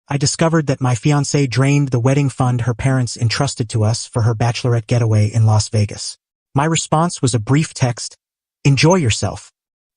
I discovered that my fiancée drained the wedding fund her parents entrusted to us for her bachelorette getaway in Las Vegas. My response was a brief text, "Enjoy yourself."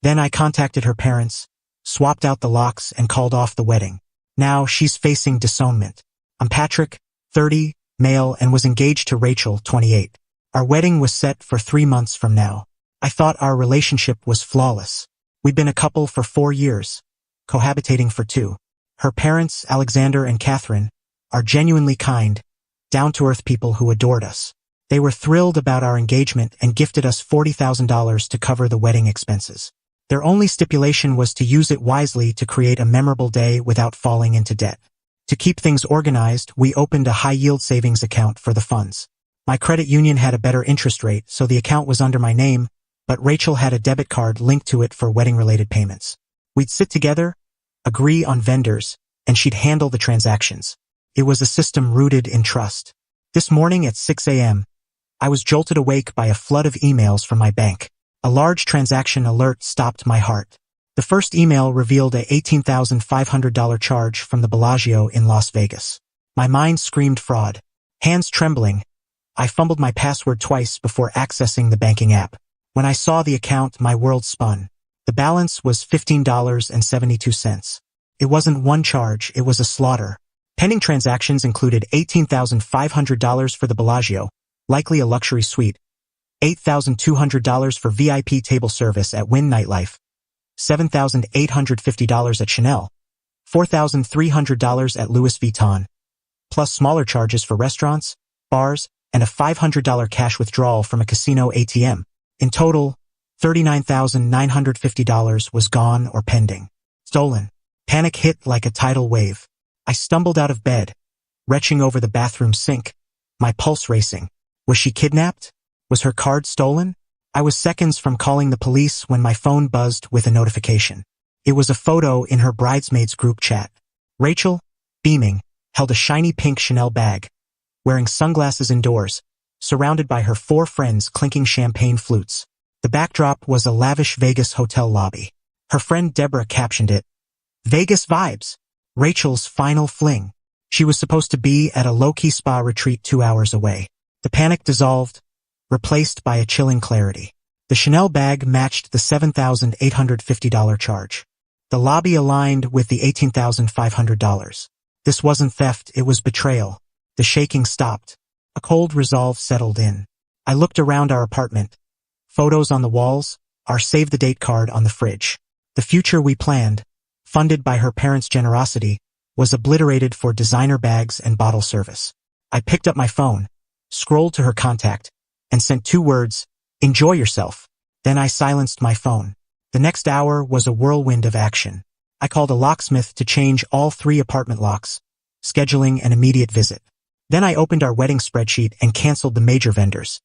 Then I contacted her parents, swapped out the locks, and called off the wedding. Now she's facing disownment. I'm Patrick, 30, male, and was engaged to Rachel, 28. Our wedding was set for 3 months from now. I thought our relationship was flawless. We'd been a couple for 4 years, cohabitating for 2. Her parents, Alexander and Catherine, are genuinely kind, down-to-earth people who adored us. They were thrilled about our engagement and gifted us $40,000 to cover the wedding expenses. Their only stipulation was to use it wisely to create a memorable day without falling into debt. To keep things organized, we opened a high-yield savings account for the funds. My credit union had a better interest rate, so the account was under my name, but Rachel had a debit card linked to it for wedding-related payments. We'd sit together, agree on vendors, and she'd handle the transactions. It was a system rooted in trust. This morning at 6 a.m., I was jolted awake by a flood of emails from my bank. A large transaction alert stopped my heart. The first email revealed a $18,500 charge from the Bellagio in Las Vegas. My mind screamed fraud. Hands trembling, I fumbled my password twice before accessing the banking app. When I saw the account, my world spun. The balance was $15.72. It wasn't one charge, it was a slaughter. Pending transactions included $18,500 for the Bellagio, likely a luxury suite, $8,200 for VIP table service at Wynn Nightlife, $7,850 at Chanel, $4,300 at Louis Vuitton, plus smaller charges for restaurants, bars, and a $500 cash withdrawal from a casino ATM. In total, $39,950 was gone or pending. Stolen. Panic hit like a tidal wave. I stumbled out of bed, retching over the bathroom sink, my pulse racing. Was she kidnapped? Was her card stolen? I was seconds from calling the police when my phone buzzed with a notification. It was a photo in her bridesmaids group chat. Rachel, beaming, held a shiny pink Chanel bag, wearing sunglasses indoors, surrounded by her 4 friends clinking champagne flutes. The backdrop was a lavish Vegas hotel lobby. Her friend Deborah captioned it, "Vegas vibes, Rachel's final fling." She was supposed to be at a low-key spa retreat 2 hours away. The panic dissolved, replaced by a chilling clarity. The Chanel bag matched the $7,850 charge. The lobby aligned with the $18,500. This wasn't theft, it was betrayal. The shaking stopped. A cold resolve settled in. I looked around our apartment. Photos on the walls, our save-the-date card on the fridge. The future we planned, funded by her parents' generosity, was obliterated for designer bags and bottle service. I picked up my phone, scrolled to her contact, and sent 2 words, "Enjoy yourself." Then I silenced my phone. The next hour was a whirlwind of action. I called a locksmith to change all 3 apartment locks, scheduling an immediate visit. Then I opened our wedding spreadsheet and canceled the major vendors.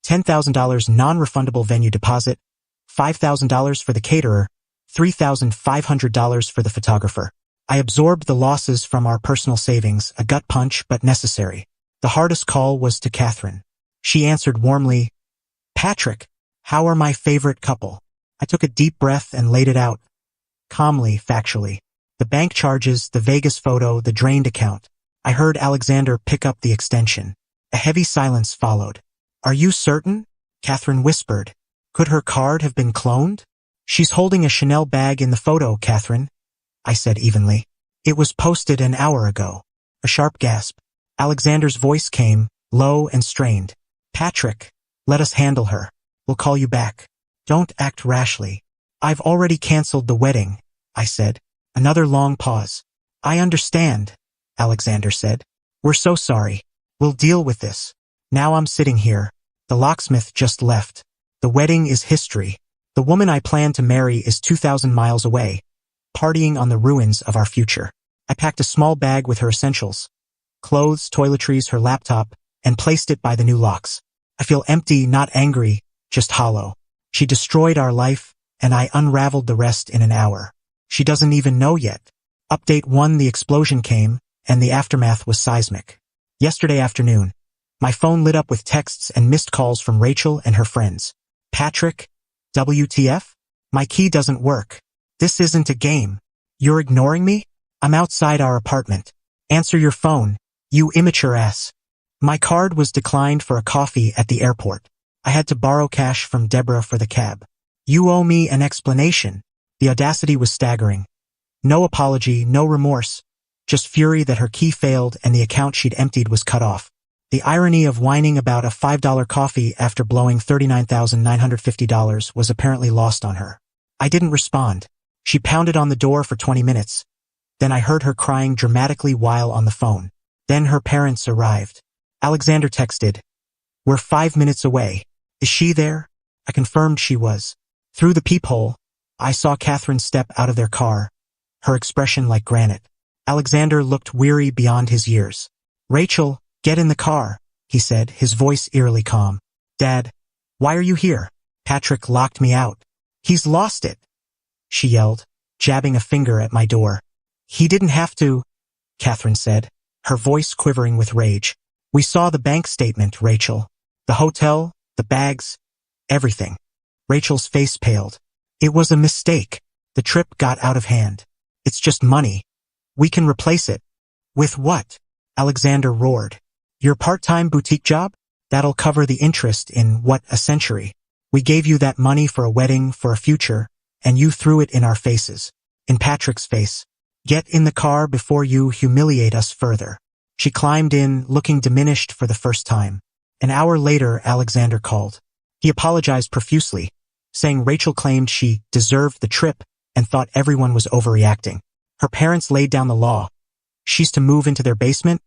$10,000 non-refundable venue deposit, $5,000 for the caterer, $3,500 for the photographer. I absorbed the losses from our personal savings, a gut punch but necessary. The hardest call was to Catherine. She answered warmly, "Patrick, how are my favorite couple?" I took a deep breath and laid it out, calmly, factually. The bank charges, the Vegas photo, the drained account. I heard Alexander pick up the extension. A heavy silence followed. "Are you certain?" Catherine whispered. "Could her card have been cloned?" "She's holding a Chanel bag in the photo, Catherine," I said evenly. "It was posted an hour ago." A sharp gasp. Alexander's voice came, low and strained. "Patrick, let us handle her. We'll call you back. Don't act rashly." "I've already canceled the wedding," I said. Another long pause. "I understand," Alexander said. "We're so sorry. We'll deal with this." Now I'm sitting here. The locksmith just left. The wedding is history. The woman I plan to marry is 2,000 miles away, partying on the ruins of our future. I packed a small bag with her essentials, clothes, toiletries, her laptop, and placed it by the new locks. I feel empty, not angry, just hollow. She destroyed our life, and I unraveled the rest in an hour. She doesn't even know yet. Update 1: the explosion came, and the aftermath was seismic. Yesterday afternoon, my phone lit up with texts and missed calls from Rachel and her friends. "Patrick, WTF? My key doesn't work. This isn't a game. You're ignoring me?" I'm outside our apartment, Answer your phone, you immature ass. My card was declined for a coffee at the airport. I had to borrow cash from Deborah for the cab. You owe me an explanation. The audacity was staggering. No apology, no remorse. Just fury that her key failed and the account she'd emptied was cut off. The irony of whining about a $5 coffee after blowing $39,950 was apparently lost on her. I didn't respond. She pounded on the door for 20 minutes. Then I heard her crying dramatically while on the phone. Then her parents arrived. Alexander texted, "We're 5 minutes away. Is she there?" I confirmed she was. Through the peephole, I saw Catherine step out of their car, her expression like granite. Alexander looked weary beyond his years. "Rachel, get in the car," he said, his voice eerily calm. "Dad, why are you here? Patrick locked me out." "He's lost it," she yelled, jabbing a finger at my door. "He didn't have to," Catherine said, her voice quivering with rage. "We saw the bank statement, Rachel. The hotel, the bags, everything." Rachel's face paled. "It was a mistake. The trip got out of hand. It's just money. We can replace it." "With what?" Alexander roared. "Your part-time boutique job? That'll cover the interest in, what, a century. We gave you that money for a wedding, for a future, and you threw it in our faces." In Patrick's face. "Get in the car before you humiliate us further." She climbed in, looking diminished for the first time. An hour later, Alexander called. He apologized profusely, saying Rachel claimed she deserved the trip and thought everyone was overreacting. Her parents laid down the law. She's to move into their basement,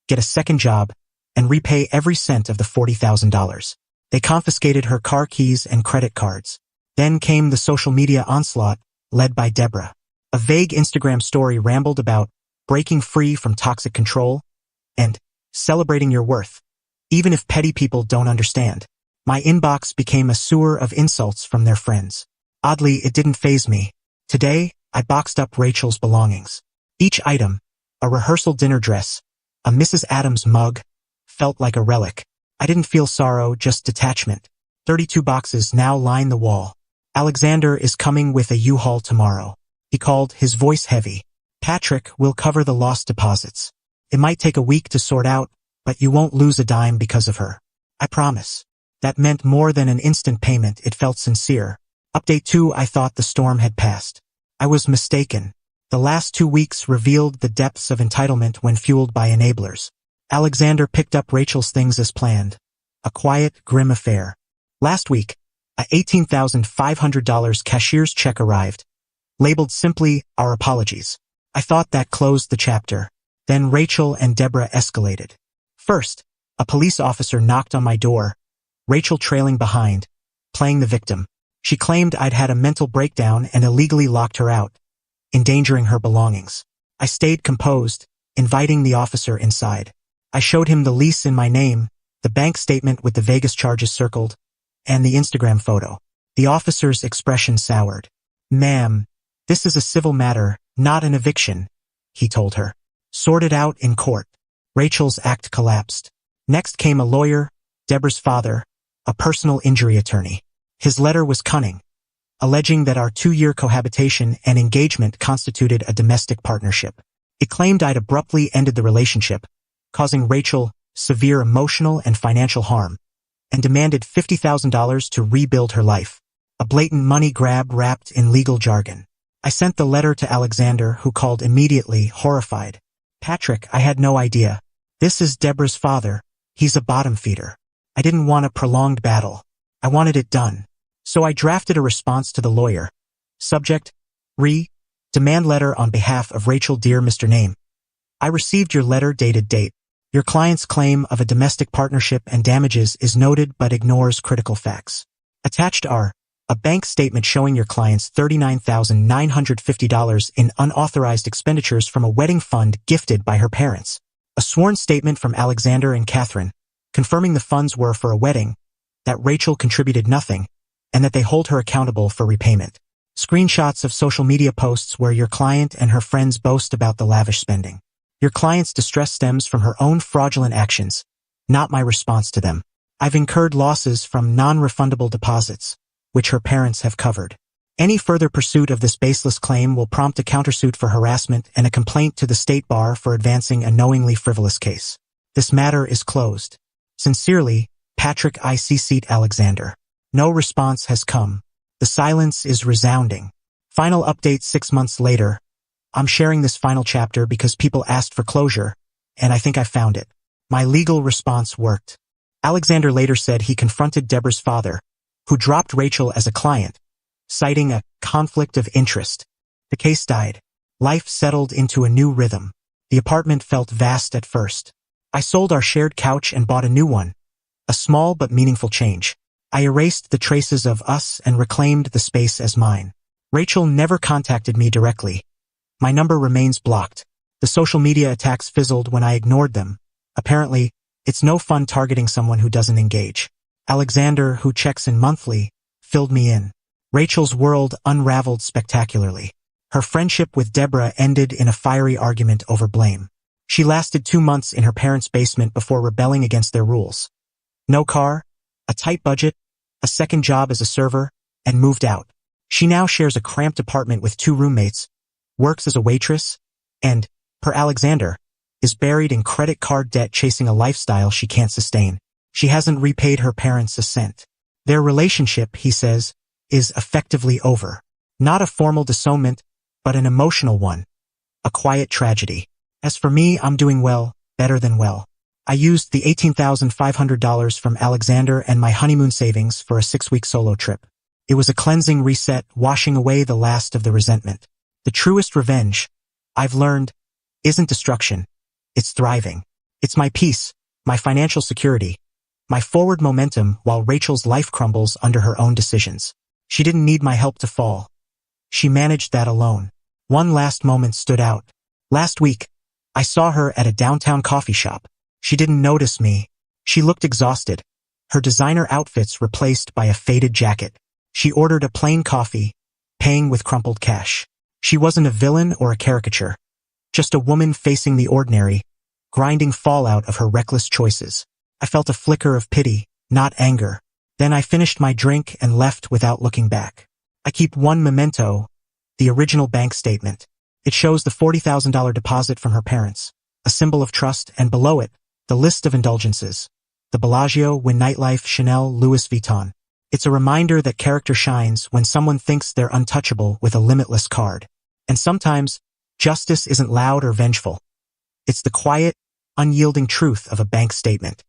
get a second job, and repay every cent of the $40,000. They confiscated her car keys and credit cards. Then came the social media onslaught, led by Deborah. A vague Instagram story rambled about breaking free from toxic control and celebrating your worth, even if petty people don't understand. My inbox became a sewer of insults from their friends. Oddly, it didn't faze me. Today, I boxed up Rachel's belongings. Each item, a rehearsal dinner dress, a Mrs. Adams mug, felt like a relic. I didn't feel sorrow, just detachment. 32 boxes now line the wall. "Alexander is coming with a U-Haul tomorrow," he called, his voice heavy. "Patrick will cover the lost deposits. It might take a week to sort out, but you won't lose a dime because of her. I promise." That meant more than an instant payment, it felt sincere. Update 2. I thought the storm had passed. I was mistaken. The last 2 weeks revealed the depths of entitlement when fueled by enablers. Alexander picked up Rachel's things as planned. A quiet, grim affair. Last week, a $18,500 cashier's check arrived, labeled simply, "Our apologies." I thought that closed the chapter. Then Rachel and Deborah escalated. First, a police officer knocked on my door, Rachel trailing behind, playing the victim. She claimed I'd had a mental breakdown and illegally locked her out, endangering her belongings. I stayed composed, inviting the officer inside. I showed him the lease in my name, the bank statement with the Vegas charges circled, and the Instagram photo. The officer's expression soured. "Ma'am, this is a civil matter, not an eviction," he told her. "Sort it out in court." Rachel's act collapsed. Next came a lawyer, Deborah's father, a personal injury attorney. His letter was cunning, alleging that our 2-year cohabitation and engagement constituted a domestic partnership. It claimed I'd abruptly ended the relationship, causing Rachel severe emotional and financial harm, and demanded $50,000 to rebuild her life. A blatant money grab wrapped in legal jargon. I sent the letter to Alexander, who called immediately, horrified. "Patrick, I had no idea. This is Deborah's father. He's a bottom feeder." I didn't want a prolonged battle. I wanted it done. So I drafted a response to the lawyer. Subject: demand letter on behalf of Rachel. Dear Mr. Name, I received your letter dated date. Your client's claim of a domestic partnership and damages is noted but ignores critical facts. Attached are a bank statement showing your client's $39,950 in unauthorized expenditures from a wedding fund gifted by her parents. A sworn statement from Alexander and Catherine, confirming the funds were for a wedding, that Rachel contributed nothing, and that they hold her accountable for repayment. Screenshots of social media posts where your client and her friends boast about the lavish spending. Your client's distress stems from her own fraudulent actions, not my response to them. I've incurred losses from non-refundable deposits, which her parents have covered. Any further pursuit of this baseless claim will prompt a countersuit for harassment and a complaint to the state bar for advancing a knowingly frivolous case. This matter is closed. Sincerely, Patrick IC. Alexander. No response has come. The silence is resounding. Final update 6 months later. I'm sharing this final chapter because people asked for closure, and I think I found it. My legal response worked. Alexander later said he confronted Deborah's father, who dropped Rachel as a client, citing a conflict of interest. The case died. Life settled into a new rhythm. The apartment felt vast at first. I sold our shared couch and bought a new one. A small but meaningful change. I erased the traces of us and reclaimed the space as mine. Rachel never contacted me directly. My number remains blocked. The social media attacks fizzled when I ignored them. Apparently, it's no fun targeting someone who doesn't engage. Alexander, who checks in monthly, filled me in. Rachel's world unraveled spectacularly. Her friendship with Deborah ended in a fiery argument over blame. She lasted 2 months in her parents' basement before rebelling against their rules. No car, a tight budget, a second job as a server, and moved out. She now shares a cramped apartment with 2 roommates, works as a waitress, and, per Alexander, is buried in credit card debt chasing a lifestyle she can't sustain. She hasn't repaid her parents a cent. Their relationship, he says, is effectively over. Not a formal disownment, but an emotional one. A quiet tragedy. As for me, I'm doing well, better than well. I used the $18,500 from Alexander and my honeymoon savings for a 6-week solo trip. It was a cleansing reset, washing away the last of the resentment. The truest revenge, I've learned, isn't destruction. It's thriving. It's my peace, my financial security, my forward momentum while Rachel's life crumbles under her own decisions. She didn't need my help to fall. She managed that alone. One last moment stood out. Last week, I saw her at a downtown coffee shop. She didn't notice me. She looked exhausted, her designer outfits replaced by a faded jacket. She ordered a plain coffee, paying with crumpled cash. She wasn't a villain or a caricature. Just a woman facing the ordinary, grinding fallout of her reckless choices. I felt a flicker of pity, not anger. Then I finished my drink and left without looking back. I keep one memento, the original bank statement. It shows the $40,000 deposit from her parents, a symbol of trust, and below it, the list of indulgences. The Bellagio, Wynn Nightlife, Chanel, Louis Vuitton. It's a reminder that character shines when someone thinks they're untouchable with a limitless card. And sometimes, justice isn't loud or vengeful. It's the quiet, unyielding truth of a bank statement.